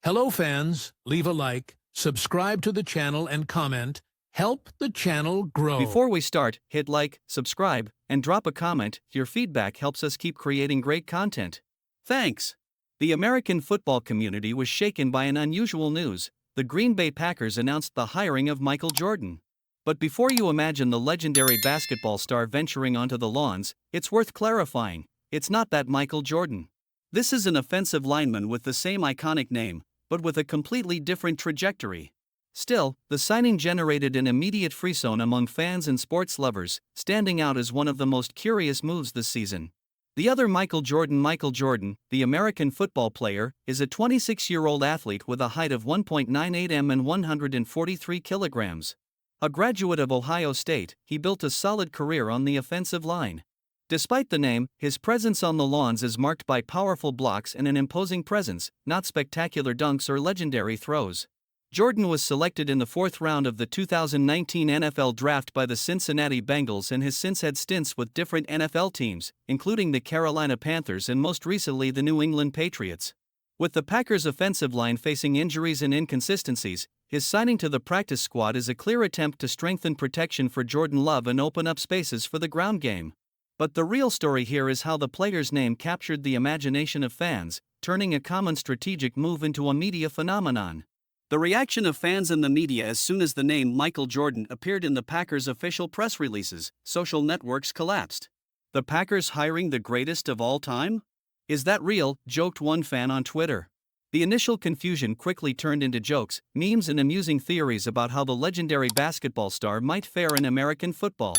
Hello fans, leave a like, subscribe to the channel and comment. Help the channel grow. Before we start, hit like, subscribe, and drop a comment. Your feedback helps us keep creating great content. Thanks! The American football community was shaken by an unusual news. The Green Bay Packers announced the hiring of Michael Jordan. But before you imagine the legendary basketball star venturing onto the lawns, it's worth clarifying, it's not that Michael Jordan. This is an offensive lineman with the same iconic name, but with a completely different trajectory. Still, the signing generated an immediate frisson among fans and sports lovers, standing out as one of the most curious moves this season. The other Michael Jordan, the American football player, is a 26-year-old athlete with a height of 1.98 m and 143 kilograms. A graduate of Ohio State, he built a solid career on the offensive line. Despite the name, his presence on the lawns is marked by powerful blocks and an imposing presence, not spectacular dunks or legendary throws. Jordan was selected in the 4th round of the 2019 NFL Draft by the Cincinnati Bengals and has since had stints with different NFL teams, including the Carolina Panthers and most recently the New England Patriots. With the Packers' offensive line facing injuries and inconsistencies, his signing to the practice squad is a clear attempt to strengthen protection for Jordan Love and open up spaces for the ground game. But the real story here is how the player's name captured the imagination of fans, turning a common strategic move into a media phenomenon. The reaction of fans and the media as soon as the name Michael Jordan appeared in the Packers' official press releases, social networks collapsed. The Packers hiring the greatest of all time? Is that real? Joked one fan on Twitter. The initial confusion quickly turned into jokes, memes and amusing theories about how the legendary basketball star might fare in American football.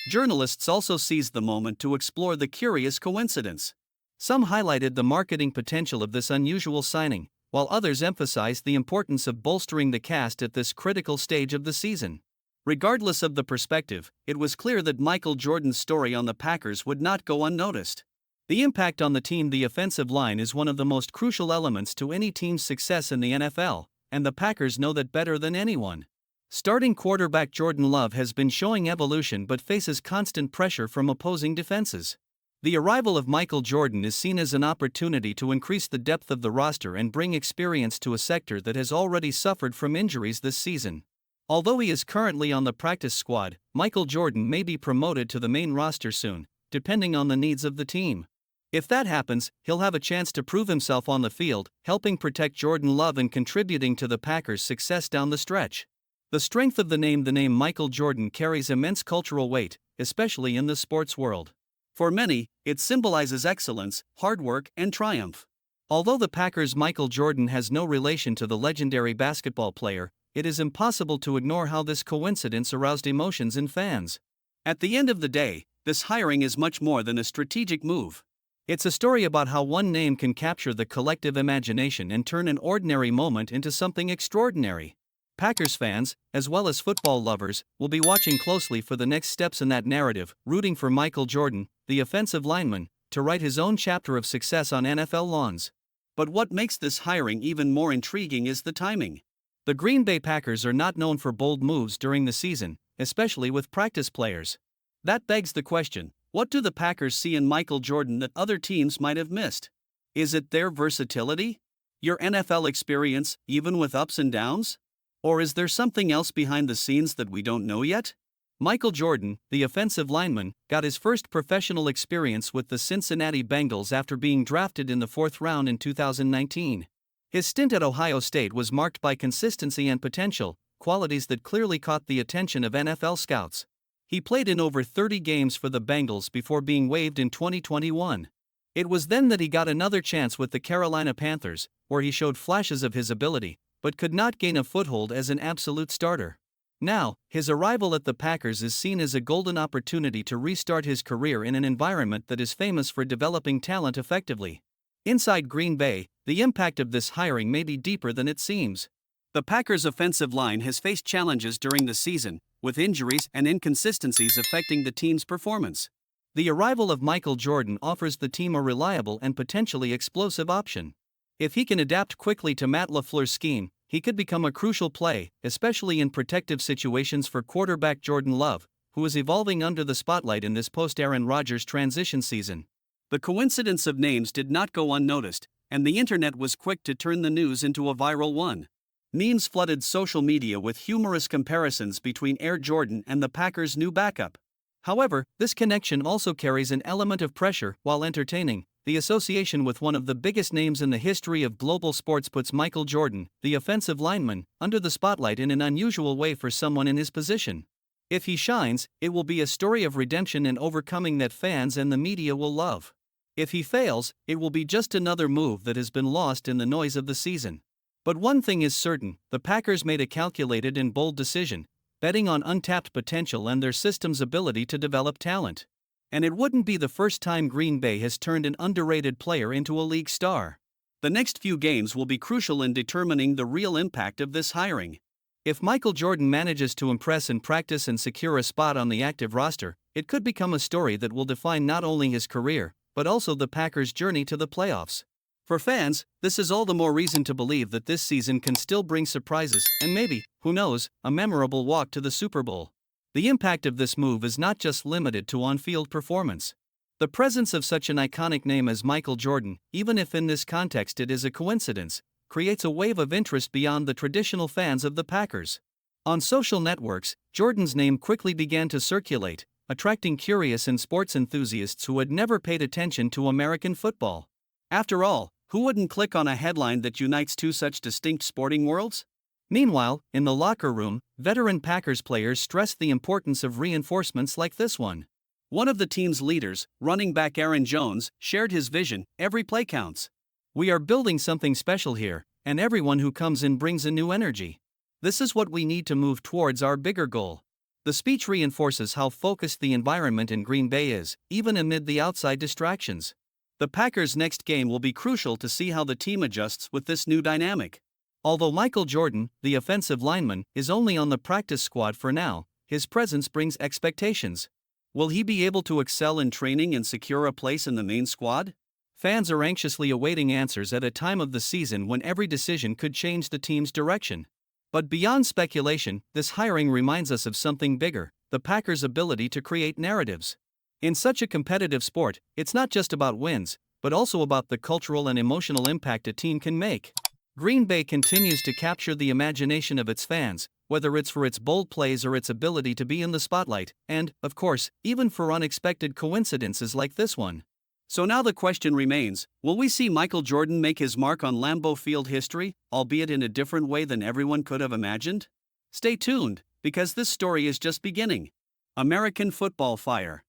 Journalists also seized the moment to explore the curious coincidence. Some highlighted the marketing potential of this unusual signing, while others emphasized the importance of bolstering the cast at this critical stage of the season. Regardless of the perspective, it was clear that Michael Jordan's story on the Packers would not go unnoticed. The impact on the team, the offensive line, is one of the most crucial elements to any team's success in the NFL, and the Packers know that better than anyone. Starting quarterback Jordan Love has been showing evolution but faces constant pressure from opposing defenses. The arrival of Michael Jordan is seen as an opportunity to increase the depth of the roster and bring experience to a sector that has already suffered from injuries this season. Although he is currently on the practice squad, Michael Jordan may be promoted to the main roster soon, depending on the needs of the team. If that happens, he'll have a chance to prove himself on the field, helping protect Jordan Love and contributing to the Packers' success down the stretch. The strength of the name Michael Jordan carries immense cultural weight, especially in the sports world. For many, it symbolizes excellence, hard work, and triumph. Although the Packers' Michael Jordan has no relation to the legendary basketball player, it is impossible to ignore how this coincidence aroused emotions in fans. At the end of the day, this hiring is much more than a strategic move. It's a story about how one name can capture the collective imagination and turn an ordinary moment into something extraordinary. Packers fans, as well as football lovers, will be watching closely for the next steps in that narrative, rooting for Michael Jordan, the offensive lineman, to write his own chapter of success on NFL lawns. But what makes this hiring even more intriguing is the timing. The Green Bay Packers are not known for bold moves during the season, especially with practice players. That begs the question, what do the Packers see in Michael Jordan that other teams might have missed? Is it their versatility? Your NFL experience, even with ups and downs? Or is there something else behind the scenes that we don't know yet? Michael Jordan, the offensive lineman, got his first professional experience with the Cincinnati Bengals after being drafted in the 4th round in 2019. His stint at Ohio State was marked by consistency and potential, qualities that clearly caught the attention of NFL scouts. He played in over 30 games for the Bengals before being waived in 2021. It was then that he got another chance with the Carolina Panthers, where he showed flashes of his ability, but could not gain a foothold as an absolute starter. Now, his arrival at the Packers is seen as a golden opportunity to restart his career in an environment that is famous for developing talent effectively. Inside Green Bay, the impact of this hiring may be deeper than it seems. The Packers' offensive line has faced challenges during the season, with injuries and inconsistencies affecting the team's performance. The arrival of Michael Jordan offers the team a reliable and potentially explosive option. If he can adapt quickly to Matt LaFleur's scheme, he could become a crucial play, especially in protective situations for quarterback Jordan Love, who is evolving under the spotlight in this post-Aaron Rodgers transition season. The coincidence of names did not go unnoticed, and the internet was quick to turn the news into a viral one. Memes flooded social media with humorous comparisons between Air Jordan and the Packers' new backup. However, this connection also carries an element of pressure. While entertaining, the association with one of the biggest names in the history of global sports puts Michael Jordan, the offensive lineman, under the spotlight in an unusual way for someone in his position. If he shines, it will be a story of redemption and overcoming that fans and the media will love. If he fails, it will be just another move that has been lost in the noise of the season. But one thing is certain, the Packers made a calculated and bold decision, betting on untapped potential and their system's ability to develop talent. And it wouldn't be the first time Green Bay has turned an underrated player into a league star. The next few games will be crucial in determining the real impact of this hiring. If Michael Jordan manages to impress in practice and secure a spot on the active roster, it could become a story that will define not only his career, but also the Packers' journey to the playoffs. For fans, this is all the more reason to believe that this season can still bring surprises and maybe, who knows, a memorable walk to the Super Bowl. The impact of this move is not just limited to on-field performance. The presence of such an iconic name as Michael Jordan, even if in this context it is a coincidence, creates a wave of interest beyond the traditional fans of the Packers. On social networks, Jordan's name quickly began to circulate, attracting curious and sports enthusiasts who had never paid attention to American football. After all, who wouldn't click on a headline that unites two such distinct sporting worlds? Meanwhile, in the locker room, veteran Packers players stressed the importance of reinforcements like this one. One of the team's leaders, running back Aaron Jones, shared his vision: every play counts. We are building something special here, and everyone who comes in brings a new energy. This is what we need to move towards our bigger goal. The speech reinforces how focused the environment in Green Bay is, even amid the outside distractions. The Packers' next game will be crucial to see how the team adjusts with this new dynamic. Although Michael Jordan, the offensive lineman, is only on the practice squad for now, his presence brings expectations. Will he be able to excel in training and secure a place in the main squad? Fans are anxiously awaiting answers at a time of the season when every decision could change the team's direction. But beyond speculation, this hiring reminds us of something bigger: the Packers' ability to create narratives. In such a competitive sport, it's not just about wins, but also about the cultural and emotional impact a team can make. Green Bay continues to capture the imagination of its fans, whether it's for its bold plays or its ability to be in the spotlight, and, of course, even for unexpected coincidences like this one. So now the question remains, will we see Michael Jordan make his mark on Lambeau Field history, albeit in a different way than everyone could have imagined? Stay tuned, because this story is just beginning. American Football Fire.